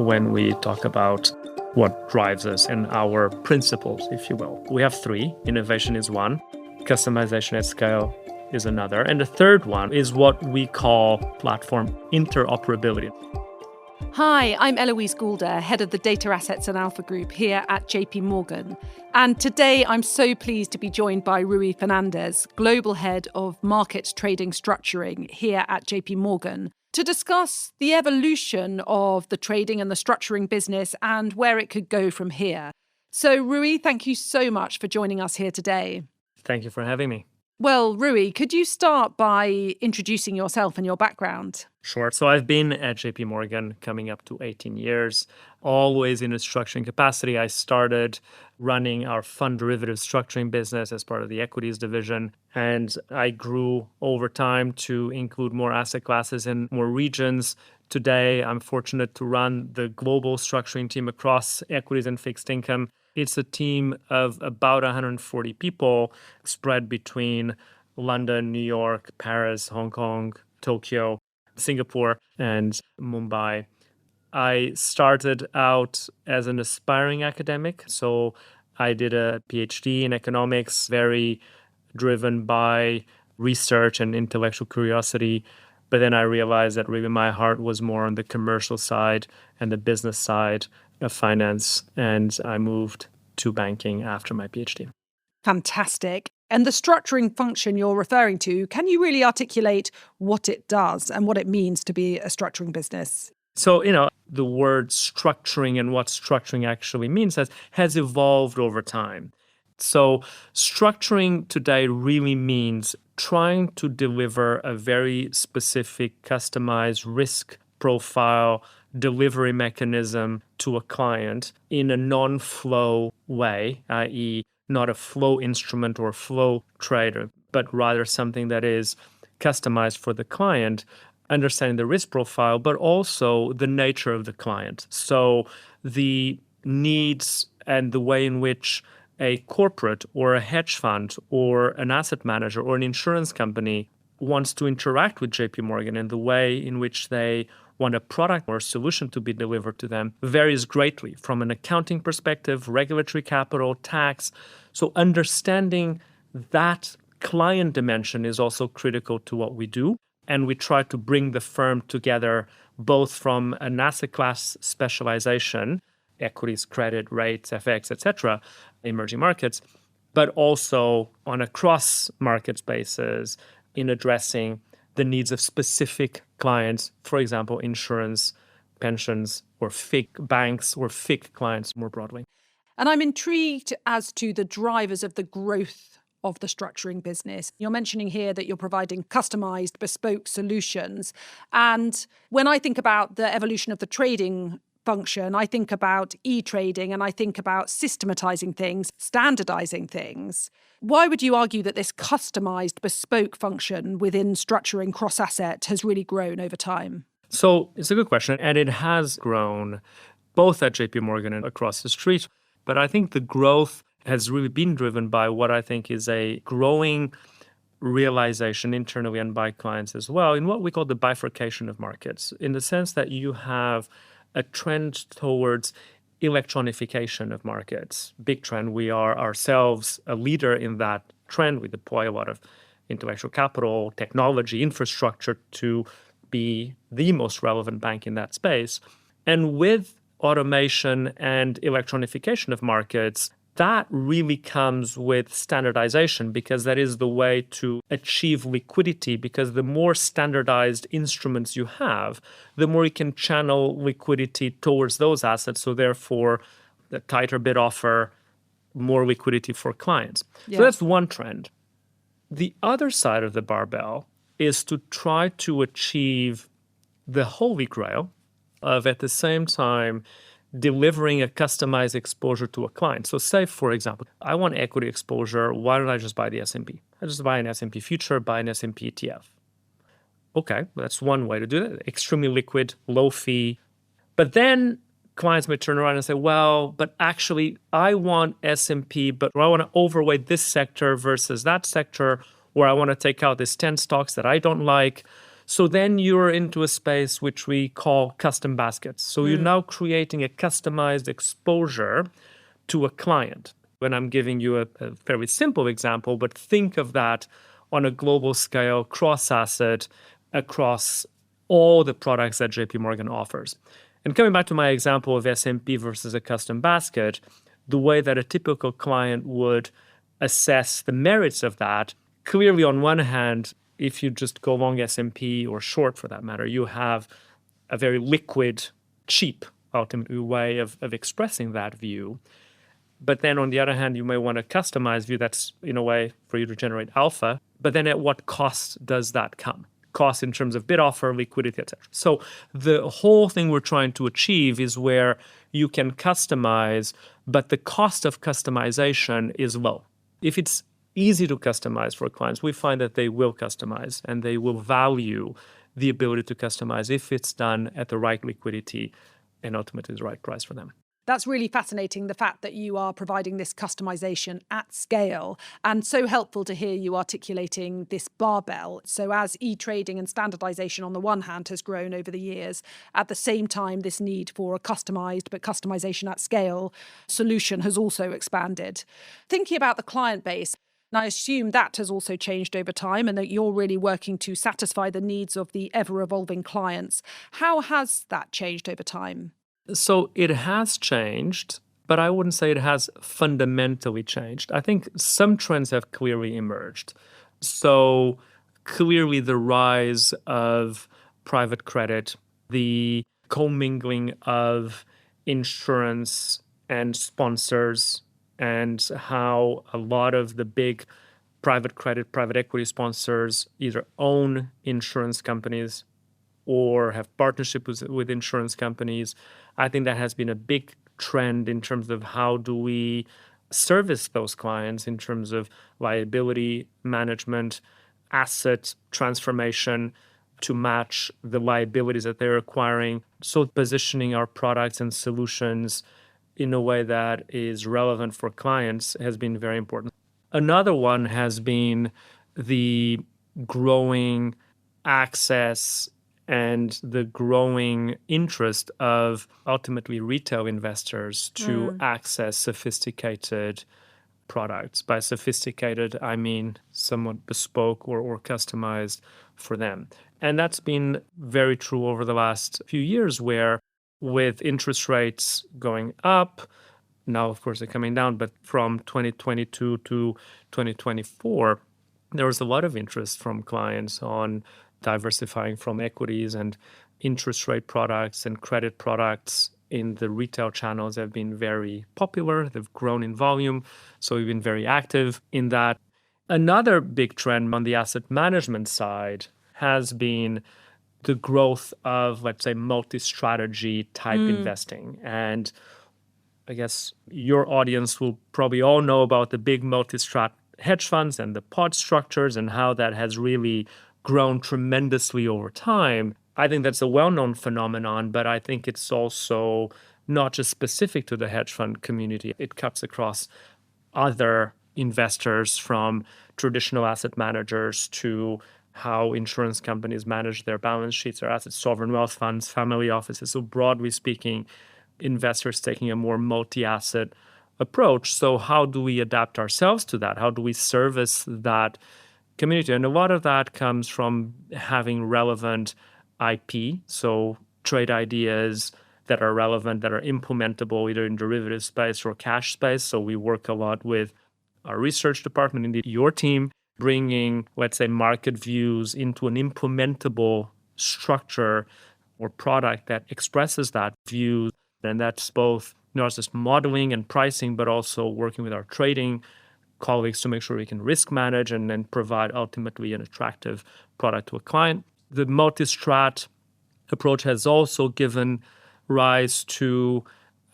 when we talk about what drives us and our principles, if you will. We have three. Innovation is one, customization at scale is another, and the third one is what we call platform interoperability. Hi, I'm Eloise Goulder, head of the Data Assets and Alpha Group here at JP Morgan. And today I'm so pleased to be joined by Rui Fernandes, Global Head of Markets Trading Structuring here at JP Morgan, to discuss the evolution of the trading and the structuring business and where it could go from here. So, Rui, thank you so much for joining us here today. Thank you for having me. Well, Rui, could you start by introducing yourself and your background? Sure. So I've been at JP Morgan coming up to 18 years, always in a structuring capacity. I started running our fund derivative structuring business as part of the equities division. And I grew over time to include more asset classes and more regions. Today, I'm fortunate to run the global structuring team across equities and fixed income. It's a team of about 140 people spread between London, New York, Paris, Hong Kong, Tokyo, Singapore, and Mumbai. I started out as an aspiring academic. So I did a PhD in economics, very driven by research and intellectual curiosity. But then I realized that really my heart was more on the commercial side and the business side of finance. And I moved to banking after my PhD. Fantastic. And the structuring function you're referring to, can you really articulate what it does and what it means to be a structuring business? So, the word structuring and what structuring actually means has evolved over time. So structuring today really means trying to deliver a very specific, customized risk profile delivery mechanism to a client in a non-flow way, i.e., not a flow instrument or flow trader, but rather something that is customized for the client, understanding the risk profile, but also the nature of the client. So the needs and the way in which a corporate or a hedge fund or an asset manager or an insurance company wants to interact with JP Morgan and the way in which they want a product or a solution to be delivered to them varies greatly from an accounting perspective, regulatory capital, tax. So understanding that client dimension is also critical to what we do. And we try to bring the firm together both from an asset class specialization, equities, credit, rates, FX, etc., emerging markets, but also on a cross-market basis in addressing the needs of specific clients, for example, insurance, pensions, or FIC banks or FIC clients more broadly. And I'm intrigued as to the drivers of the growth of the structuring business. You're mentioning here that you're providing customized, bespoke solutions. And when I think about the evolution of the trading function, I think about e-trading and I think about systematizing things, standardizing things. Why would you argue that this customized, bespoke function within structuring cross-asset has really grown over time? So it's a good question. And it has grown both at JP Morgan and across the street. But I think the growth has really been driven by what I think is a growing realization internally and by clients as well in what we call the bifurcation of markets, in the sense that you have a trend towards electronification of markets. Big trend. We are ourselves a leader in that trend. We deploy a lot of intellectual capital, technology, infrastructure to be the most relevant bank in that space. And with automation and electronification of markets, that really comes with standardization, because that is the way to achieve liquidity, because the more standardized instruments you have, the more you can channel liquidity towards those assets. So therefore, the tighter bid offer, more liquidity for clients. Yeah. So that's one trend. The other side of the barbell is to try to achieve the holy grail of, at the same time, delivering a customized exposure to a client. So say, for example, I want equity exposure. Why don't I just buy the S&P? I just buy an S&P future, buy an S&P ETF. Okay, that's one way to do it. Extremely liquid, low fee. But then clients may turn around and say, well, but actually I want S&P, but I want to overweight this sector versus that sector, or I want to take out these 10 stocks that I don't like. So then you're into a space which we call custom baskets. So you're now creating a customized exposure to a client. When I'm giving you a very simple example, but think of that on a global scale, cross-asset, across all the products that JP Morgan offers. And coming back to my example of S&P versus a custom basket, the way that a typical client would assess the merits of that, clearly on one hand, if you just go long S&P or short for that matter, you have a very liquid, cheap, ultimately, way of expressing that view. But then on the other hand, you may want a customized view that's in a way for you to generate alpha. But then at what cost does that come? Cost in terms of bid offer, liquidity, etc. So the whole thing we're trying to achieve is where you can customize, but the cost of customization is low. If it's easy to customize for clients, we find that they will customize and they will value the ability to customize if it's done at the right liquidity and ultimately the right price for them. That's really fascinating, the fact that you are providing this customization at scale, and so helpful to hear you articulating this barbell. So as e-trading and standardization on the one hand has grown over the years, at the same time, this need for a customized but customization at scale solution has also expanded. Thinking about the client base, and I assume that has also changed over time and that you're really working to satisfy the needs of the ever-evolving clients. How has that changed over time? So it has changed, but I wouldn't say it has fundamentally changed. I think some trends have clearly emerged. So clearly the rise of private credit, the commingling of insurance and sponsors, and how a lot of the big private credit, private equity sponsors either own insurance companies or have partnerships with insurance companies. I think that has been a big trend in terms of how do we service those clients in terms of liability management, asset transformation to match the liabilities that they're acquiring. So positioning our products and solutions in a way that is relevant for clients has been very important. Another one has been the growing access and the growing interest of ultimately retail investors to access sophisticated products. By sophisticated, I mean somewhat bespoke or customized for them. And that's been very true over the last few years, where with interest rates going up, now of course they're coming down, but from 2022 to 2024, there was a lot of interest from clients on diversifying from equities, and interest rate products and credit products in the retail channels have been very popular. They've grown in volume, so we've been very active in that. Another big trend on the asset management side has been the growth of, let's say, multi-strategy type investing. And I guess your audience will probably all know about the big multi-strat hedge funds and the pod structures and how that has really grown tremendously over time. I think that's a well-known phenomenon, but I think it's also not just specific to the hedge fund community. It cuts across other investors, from traditional asset managers to how insurance companies manage their balance sheets, their assets, sovereign wealth funds, family offices. So broadly speaking, investors taking a more multi-asset approach. So how do we adapt ourselves to that? How do we service that community? And a lot of that comes from having relevant IP, so trade ideas that are relevant, that are implementable either in derivative space or cash space. So we work a lot with our research department, indeed your team, bringing, let's say, market views into an implementable structure or product that expresses that view. And that's both not just modeling and pricing, but also working with our trading colleagues to make sure we can risk manage and then provide ultimately an attractive product to a client. The multi-strat approach has also given rise to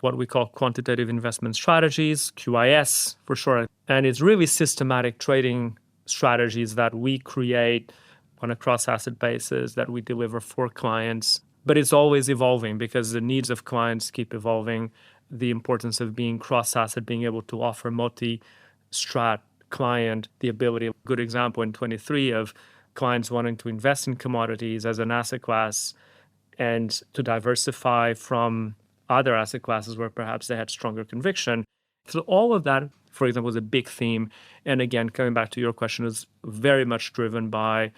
what we call quantitative investment strategies, QIS for short. And it's really systematic trading strategies that we create on a cross-asset basis that we deliver for clients. But it's always evolving because the needs of clients keep evolving. The importance of being cross-asset, being able to offer multi-strat client the ability, a good example in 23 of clients wanting to invest in commodities as an asset class and to diversify from other asset classes where perhaps they had stronger conviction. So all of that, for example, is a big theme. And again, coming back to your question, is very much driven by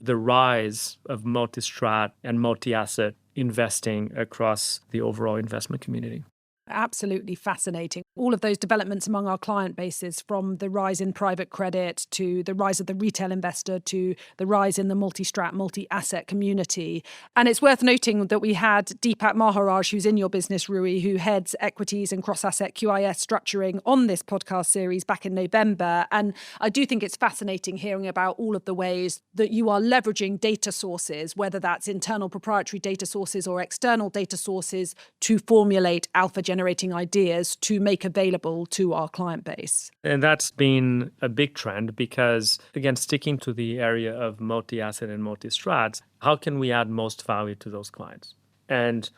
the rise of multi-strat and multi-asset investing across the overall investment community. Absolutely fascinating. All of those developments among our client bases, from the rise in private credit to the rise of the retail investor to the rise in the multi-strat, multi-asset community. And it's worth noting that we had Deepak Maharaj, who's in your business, Rui, who heads equities and cross-asset QIS structuring on this podcast series back in November. And I do think it's fascinating hearing about all of the ways that you are leveraging data sources, whether that's internal proprietary data sources or external data sources, to formulate alpha generating ideas to make available to our client base. And that's been a big trend because, again, sticking to the area of multi-asset and multi-strats, how can we add most value to those clients? And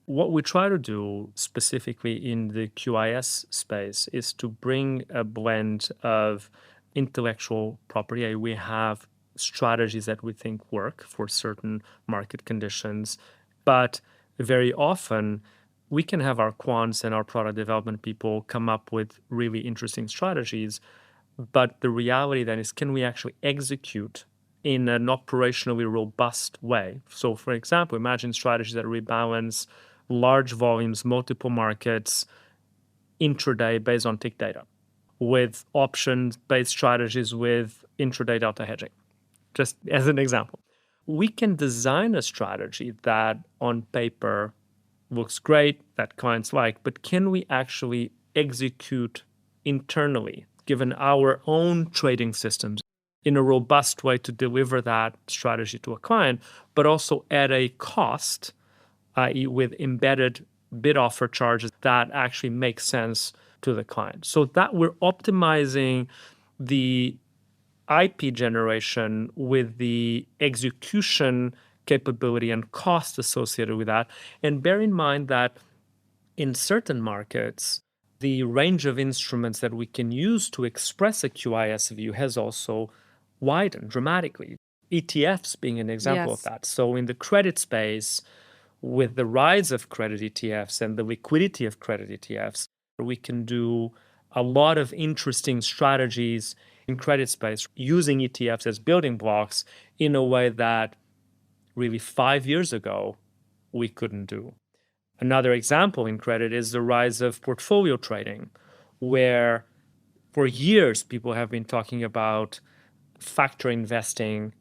what we try to do specifically in the QIS space is to bring a blend of intellectual property. We have strategies that we think work for certain market conditions, but very often we can have our quants and our product development people come up with really interesting strategies. But the reality then is, can we actually execute in an operationally robust way? So, for example, imagine strategies that rebalance large volumes, multiple markets, intraday based on tick data, with options-based strategies with intraday delta hedging, just as an example. We can design a strategy that on paper looks great, that clients like, but can we actually execute internally, given our own trading systems, in a robust way to deliver that strategy to a client, but also at a cost, i.e. with embedded bid offer charges that actually make sense to the client. So that we're optimizing the IP generation with the execution capability and cost associated with that. And bear in mind that in certain markets, the range of instruments that we can use to express a QIS view has also widened dramatically. ETFs being an example of that. So in the credit space, with the rise of credit ETFs and the liquidity of credit ETFs, we can do a lot of interesting strategies in credit space using ETFs as building blocks in a way that really 5 years ago we couldn't do. Another example in credit is the rise of portfolio trading, where for years people have been talking about factor investing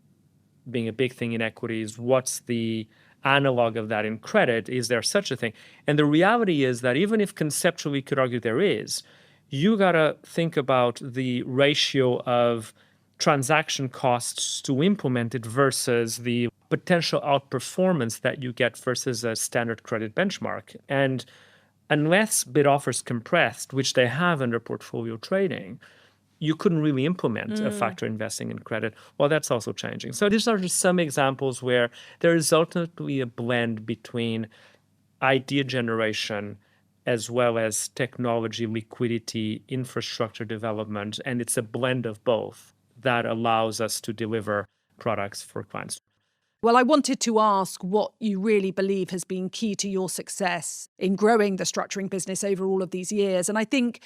being a big thing in equities. What's the analog of that in credit? Is there such a thing? And the reality is that even if conceptually you could argue there is, you got to think about the ratio of transaction costs to implement it versus the potential outperformance that you get versus a standard credit benchmark. And unless bid offers compressed, which they have under portfolio trading, you couldn't really implement a factor investing in credit. Well, that's also changing. So these are just some examples where there is ultimately a blend between idea generation as well as technology, liquidity, infrastructure development, and it's a blend of both that allows us to deliver products for clients. Well, I wanted to ask what you really believe has been key to your success in growing the structuring business over all of these years. And I think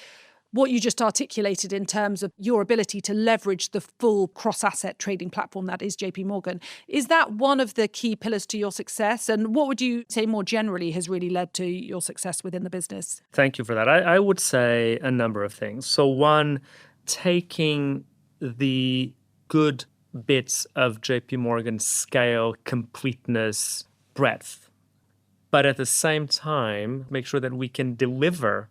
what you just articulated in terms of your ability to leverage the full cross-asset trading platform that is JP Morgan, is that one of the key pillars to your success? And what would you say more generally has really led to your success within the business? Thank you for that. I would say a number of things. So one, taking the good bits of JP Morgan's scale, completeness, breadth, but at the same time, make sure that we can deliver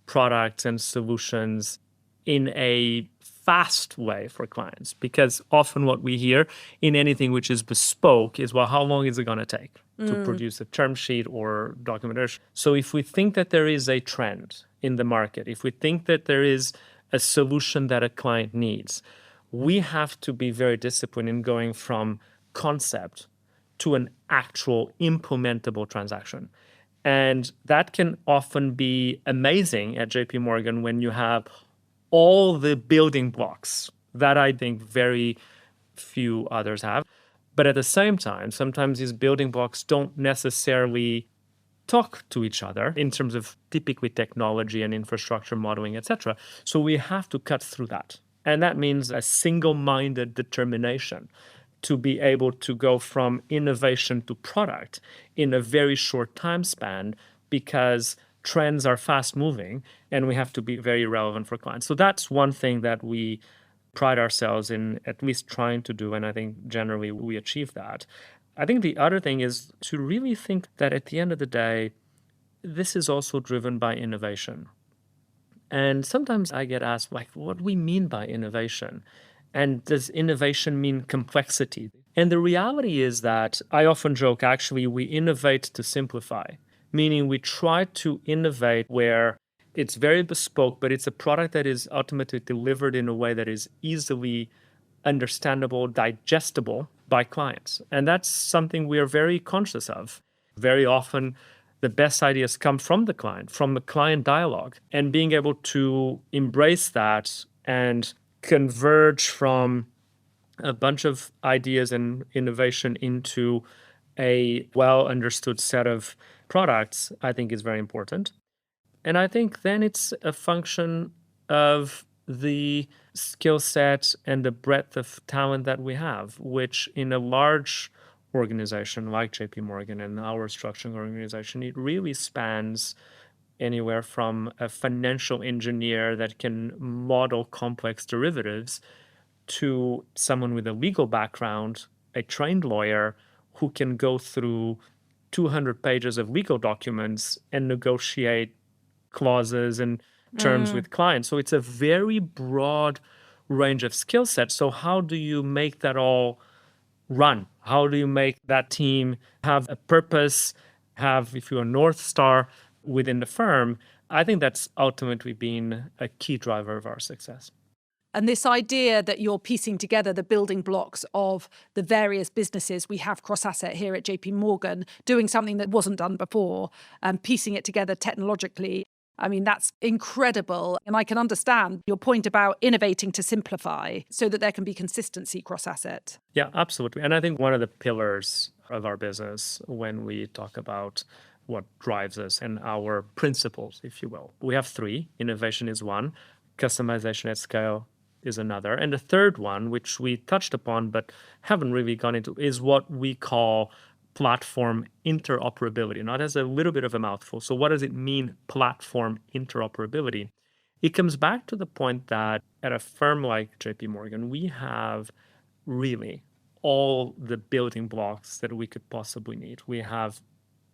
products and solutions in a fast way for clients. Because often what we hear in anything which is bespoke is, well, how long is it going to take to produce a term sheet or documentation? So if we think that there is a trend in the market, if we think that there is a solution that a client needs, we have to be very disciplined in going from concept to an actual implementable transaction. And that can often be amazing at JP Morgan when you have all the building blocks that I think very few others have. But at the same time, sometimes these building blocks don't necessarily talk to each other in terms of typically technology and infrastructure modeling, etc. So we have to cut through that. And that means a single-minded determination to be able to go from innovation to product in a very short time span, because trends are fast moving and we have to be very relevant for clients. So that's one thing that we pride ourselves in at least trying to do. And I think generally we achieve that. I think the other thing is to really think that at the end of the day, this is also driven by innovation. And sometimes I get asked, like, what do we mean by innovation? And does innovation mean complexity? And the reality is that I often joke, actually, we innovate to simplify, meaning we try to innovate where it's very bespoke, but it's a product that is ultimately delivered in a way that is easily understandable, digestible by clients. And that's something we are very conscious of. Very often, the best ideas come from the client dialogue, and being able to embrace that and converge from a bunch of ideas and innovation into a well understood set of products, I think is very important. And I think then it's a function of the skill set and the breadth of talent that we have, which in a large organization like JP Morgan and our structuring organization, it really spans anywhere from a financial engineer that can model complex derivatives to someone with a legal background, a trained lawyer who can go through 200 pages of legal documents and negotiate clauses and terms with clients. So it's a very broad range of skill sets. So how do you make that all run? How do you make that team have a purpose, have, if you're a North Star within the firm? I think that's ultimately been a key driver of our success. And this idea that you're piecing together the building blocks of the various businesses we have cross-asset here at JP Morgan, doing something that wasn't done before, and piecing it together technologically, I mean, that's incredible. And I can understand your point about innovating to simplify so that there can be consistency cross-asset. Yeah, absolutely. And I think one of the pillars of our business when we talk about what drives us and our principles, if you will, we have three. Innovation is one, customization at scale is another. And the third one, which we touched upon but haven't really gone into, is what we call platform interoperability. Now, that's a little bit of a mouthful. So what does it mean, platform interoperability? It comes back to the point that at a firm like JP Morgan, we have really all the building blocks that we could possibly need. We have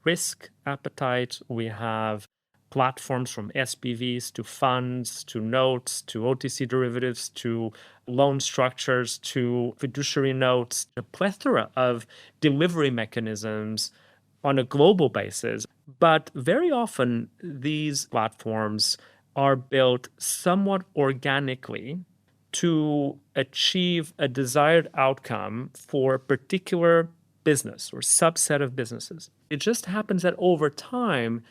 risk appetite, we have platforms from SPVs to funds to notes to OTC derivatives to loan structures to fiduciary notes, a plethora of delivery mechanisms on a global basis. But very often, these platforms are built somewhat organically to achieve a desired outcome for a particular business or subset of businesses. It just happens that over time,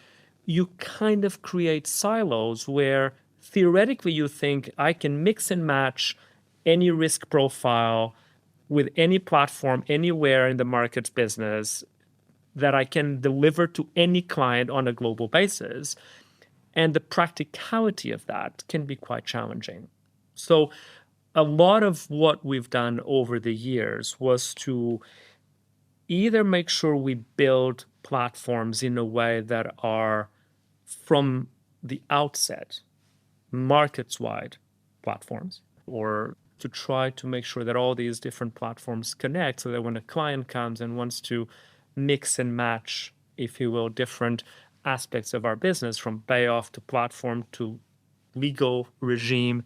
you kind of create silos where theoretically you think I can mix and match any risk profile with any platform anywhere in the markets business that I can deliver to any client on a global basis. And the practicality of that can be quite challenging. So a lot of what we've done over the years was to either make sure we build platforms in a way that are from the outset markets-wide platforms, or to try to make sure that all these different platforms connect so that when a client comes and wants to mix and match, if you will, different aspects of our business from payoff to platform to legal regime,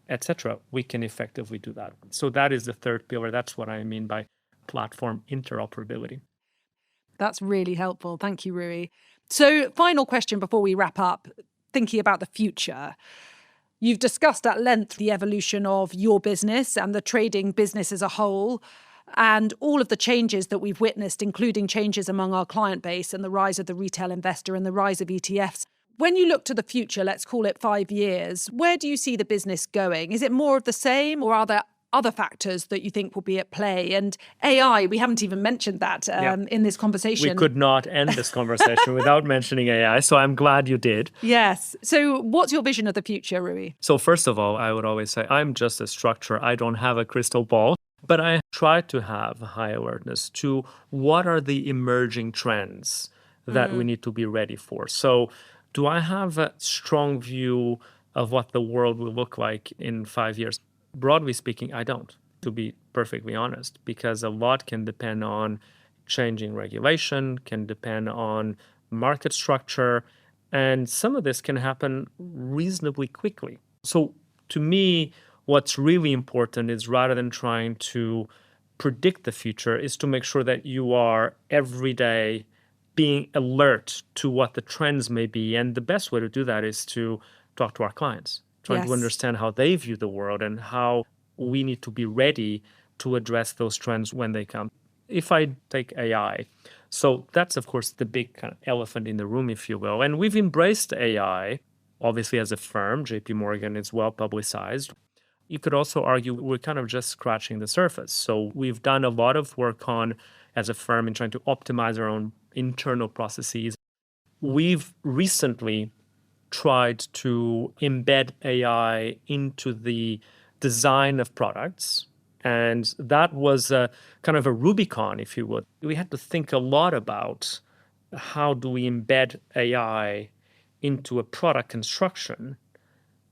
etc., we can effectively do that. So that is the third pillar. That's what I mean by platform interoperability. That's really helpful. Thank you, Rui. So, final question before we wrap up, thinking about the future. You've discussed at length the evolution of your business and the trading business as a whole, and all of the changes that we've witnessed, including changes among our client base and the rise of the retail investor and the rise of ETFs. When you look to the future, let's call it 5 years, where do you see the business going? Is it more of the same, or are there other factors that you think will be at play? And AI, we haven't even mentioned that in this conversation. We could not end this conversation without mentioning AI, so I'm glad you did. Yes. So what's your vision of the future, Rui? So first of all, I would always say I'm just a structure. I don't have a crystal ball, but I try to have high awareness to what are the emerging trends that we need to be ready for. So do I have a strong view of what the world will look like in 5 years? Broadly speaking, I don't, to be perfectly honest, because a lot can depend on changing regulation, can depend on market structure, and some of this can happen reasonably quickly. So to me, what's really important is rather than trying to predict the future, is to make sure that you are every day being alert to what the trends may be. And the best way to do that is to talk to our clients, trying to understand how they view the world and how we need to be ready to address those trends when they come. If I take AI, so that's, of course, the big kind of elephant in the room, if you will. And we've embraced AI, obviously, as a firm. JP Morgan is well publicized. You could also argue we're kind of just scratching the surface. So we've done a lot of work on, as a firm, in trying to optimize our own internal processes. We've recently tried to embed AI into the design of products. And that was a kind of a Rubicon, if you would. We had to think a lot about how do we embed AI into a product construction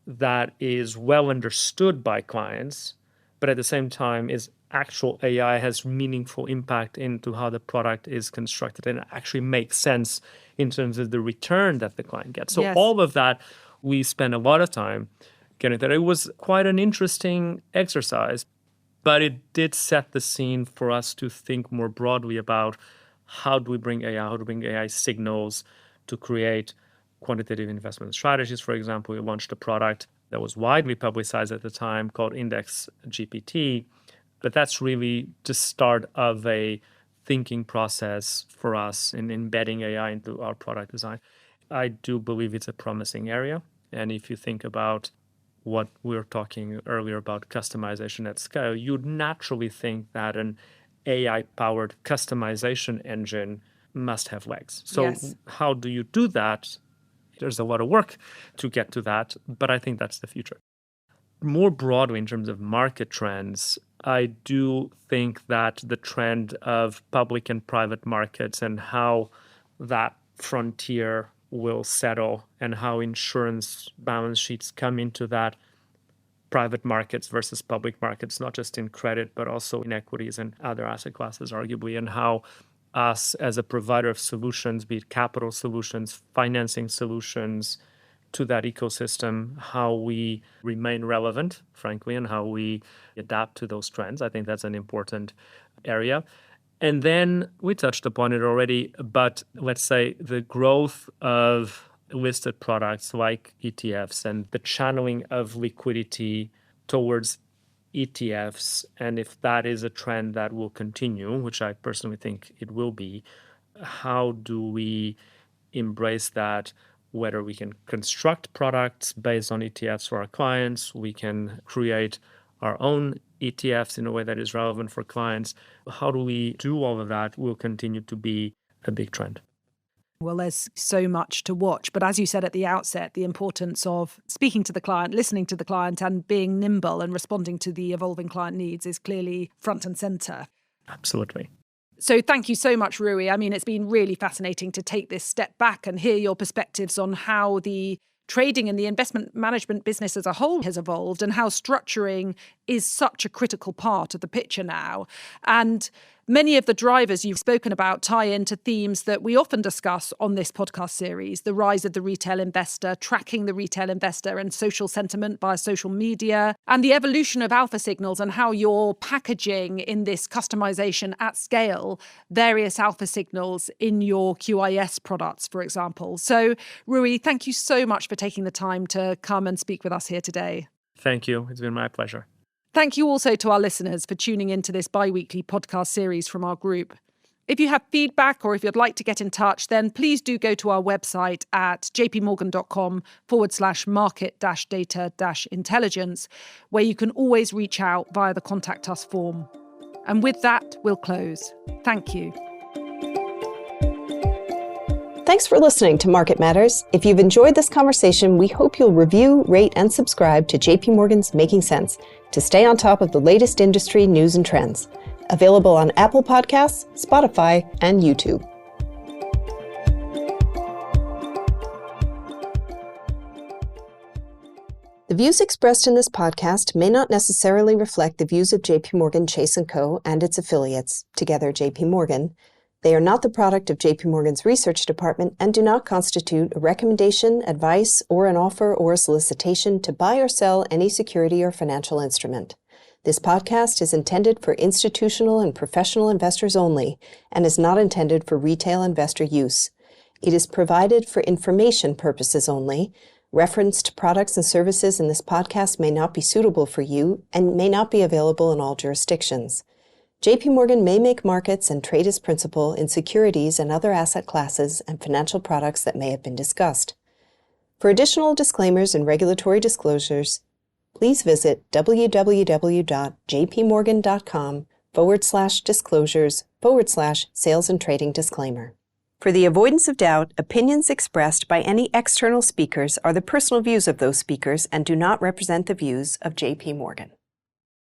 that is well understood by clients, but at the same time is actual AI has meaningful impact into how the product is constructed and actually makes sense in terms of the return that the client gets. So all of that, we spent a lot of time getting that. It was quite an interesting exercise, but it did set the scene for us to think more broadly about how do we bring AI, how to bring AI signals to create quantitative investment strategies. For example, we launched a product that was widely publicized at the time called Index GPT, but that's really the start of a thinking process for us in embedding AI into our product design. I do believe it's a promising area. And if you think about what we were talking earlier about customization at scale, you'd naturally think that an AI-powered customization engine must have legs. So how do you do that? There's a lot of work to get to that, but I think that's the future. More broadly, in terms of market trends, I do think that the trend of public and private markets and how that frontier will settle and how insurance balance sheets come into that, private markets versus public markets, not just in credit, but also in equities and other asset classes, arguably, and how us as a provider of solutions, be it capital solutions, financing solutions to that ecosystem, how we remain relevant, frankly, and how we adapt to those trends. I think that's an important area. And then we touched upon it already, but let's say the growth of listed products like ETFs and the channeling of liquidity towards ETFs, and if that is a trend that will continue, which I personally think it will be, how do we embrace that? Whether we can construct products based on ETFs for our clients, we can create our own ETFs in a way that is relevant for clients. How do we do all of that will continue to be a big trend. Well, there's so much to watch. But as you said at the outset, the importance of speaking to the client, listening to the client, and being nimble and responding to the evolving client needs is clearly front and center. Absolutely. So thank you so much, Rui. I mean, it's been really fascinating to take this step back and hear your perspectives on how the trading and the investment management business as a whole has evolved and how structuring is such a critical part of the picture now. And many of the drivers you've spoken about tie into themes that we often discuss on this podcast series: the rise of the retail investor, tracking the retail investor and social sentiment via social media, and the evolution of alpha signals and how you're packaging in this customization at scale various alpha signals in your QIS products, for example. So, Rui, thank you so much for taking the time to come and speak with us here today. Thank you. It's been my pleasure. Thank you also to our listeners for tuning into this bi-weekly podcast series from our group. If you have feedback or if you'd like to get in touch, then please do go to our website at jpmorgan.com/market-data-intelligence, where you can always reach out via the Contact Us form. And with that, we'll close. Thank you. Thanks for listening to Market Matters. If you've enjoyed this conversation, we hope you'll review, rate, and subscribe to JP Morgan's Making Sense to stay on top of the latest industry news and trends. Available on Apple Podcasts, Spotify, and YouTube. The views expressed in this podcast may not necessarily reflect the views of JP Morgan Chase & Co. and its affiliates, together JP Morgan. They are not the product of JP Morgan's research department and do not constitute a recommendation, advice, or an offer or a solicitation to buy or sell any security or financial instrument. This podcast is intended for institutional and professional investors only and is not intended for retail investor use. It is provided for information purposes only. Referenced products and services in this podcast may not be suitable for you and may not be available in all jurisdictions. JP Morgan may make markets and trade as principal in securities and other asset classes and financial products that may have been discussed. For additional disclaimers and regulatory disclosures, please visit www.jpmorgan.com/disclosures/sales and trading disclaimer. For the avoidance of doubt, opinions expressed by any external speakers are the personal views of those speakers and do not represent the views of JP Morgan.